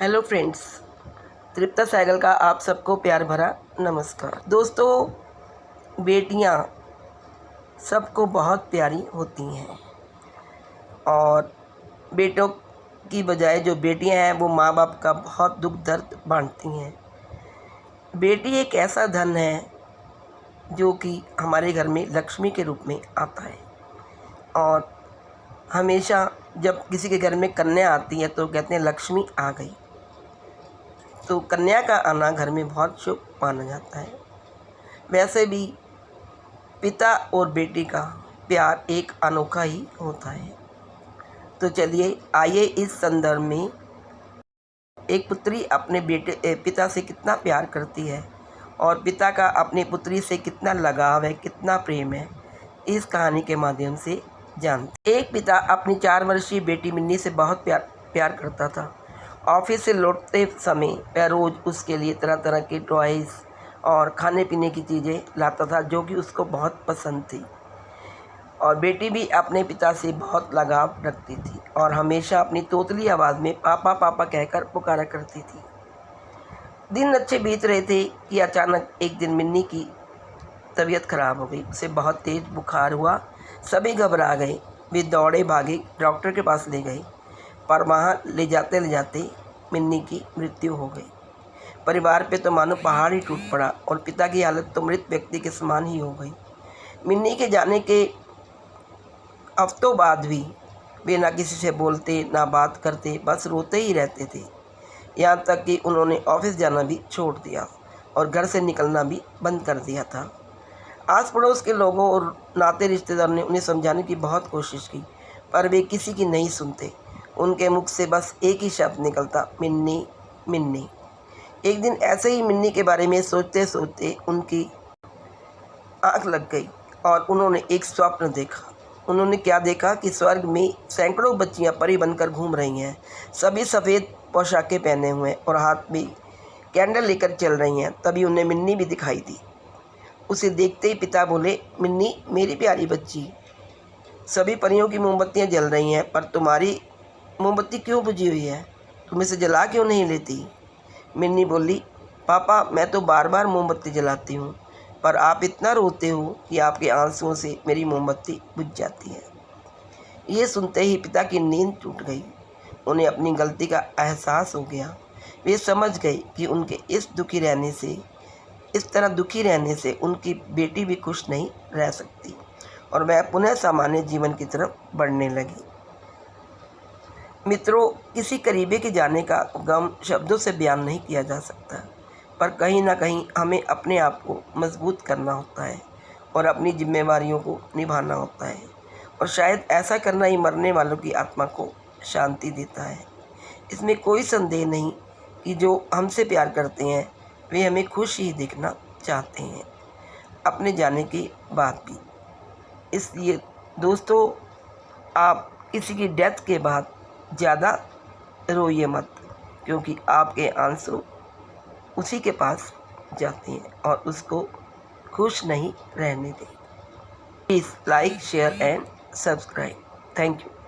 Hello friends, तृप्ता सहगल का आप सबको प्यार भरा नमस्कार। दोस्तों, बेटियां सबको बहुत प्यारी होती हैं और बेटों की बजाय जो बेटियां हैं वो माँ बाप का बहुत दुख दर्द बांटती हैं। बेटी एक ऐसा धन है जो कि हमारे घर में लक्ष्मी के रूप में आता है और हमेशा जब किसी के घर में कन्या आती है तो कहते हैं लक्ष्मी आ गई। तो कन्या का आना घर में बहुत शुभ माना जाता है। वैसे भी पिता और बेटी का प्यार एक अनोखा ही होता है। तो चलिए आइए इस संदर्भ में एक पुत्री अपने पिता से कितना प्यार करती है और पिता का अपनी पुत्री से कितना लगाव है, कितना प्रेम है, इस कहानी के माध्यम से जानते। एक पिता अपनी 4 वर्षीय बेटी मिन्नी से बहुत प्यार करता था। ऑफिस से लौटते समय वह रोज़ उसके लिए तरह तरह के टॉयज़ और खाने पीने की चीज़ें लाता था जो कि उसको बहुत पसंद थी। और बेटी भी अपने पिता से बहुत लगाव रखती थी और हमेशा अपनी तोतली आवाज़ में पापा पापा कहकर पुकारा करती थी। दिन अच्छे बीत रहे थे कि अचानक एक दिन मिन्नी की तबीयत खराब हो गई। उसे बहुत तेज़ बुखार हुआ। सभी घबरा गए। वे दौड़े भागे डॉक्टर के पास ले गए, पर वहाँ ले जाते मिन्नी की मृत्यु हो गई। परिवार पे तो मानो पहाड़ ही टूट पड़ा और पिता की हालत तो मृत व्यक्ति के समान ही हो गई। मिन्नी के जाने के हफ्तों बाद भी वे ना किसी से बोलते ना बात करते, बस रोते ही रहते थे। यहाँ तक कि उन्होंने ऑफिस जाना भी छोड़ दिया और घर से निकलना भी बंद कर दिया था। आस पड़ोस के लोगों और नाते रिश्तेदार ने उन्हें समझाने की बहुत कोशिश की, पर वे किसी की नहीं सुनते। उनके मुख से बस एक ही शब्द निकलता, मिन्नी मिन्नी। एक दिन ऐसे ही मिन्नी के बारे में सोचते सोचते उनकी आँख लग गई और उन्होंने एक स्वप्न देखा। उन्होंने क्या देखा कि स्वर्ग में सैकड़ों बच्चियाँ परी बनकर घूम रही हैं। सभी सफ़ेद पोशाकें पहने हुए और हाथ में कैंडल लेकर चल रही हैं। तभी उन्हें मिन्नी भी दिखाई दी। उसे देखते ही पिता बोले, मिन्नी मेरी प्यारी बच्ची, सभी परियों की मोमबत्तियाँ जल रही हैं, पर तुम्हारी मोमबत्ती क्यों बुझी हुई है? तुम इसे जला क्यों नहीं लेती? मिन्नी बोली, पापा मैं तो बार बार मोमबत्ती जलाती हूँ, पर आप इतना रोते हो कि आपके आंसुओं से मेरी मोमबत्ती बुझ जाती है। ये सुनते ही पिता की नींद टूट गई। उन्हें अपनी गलती का एहसास हो गया। वे समझ गए कि उनके इस तरह दुखी रहने से उनकी बेटी भी खुश नहीं रह सकती और वह पुनः सामान्य जीवन की तरफ बढ़ने लगी। मित्रों, किसी करीबी के जाने का गम शब्दों से बयान नहीं किया जा सकता, पर कहीं ना कहीं हमें अपने आप को मजबूत करना होता है और अपनी जिम्मेवारियों को निभाना होता है। और शायद ऐसा करना ही मरने वालों की आत्मा को शांति देता है। इसमें कोई संदेह नहीं कि जो हमसे प्यार करते हैं वे हमें खुश ही देखना चाहते हैं अपने जाने के बाद भी। इसलिए दोस्तों, आप किसी की डेथ के बाद ज़्यादा रोइए मत, क्योंकि आपके आंसू उसी के पास जाते हैं और उसको खुश नहीं रहने दें। Please like, share and subscribe. Thank you.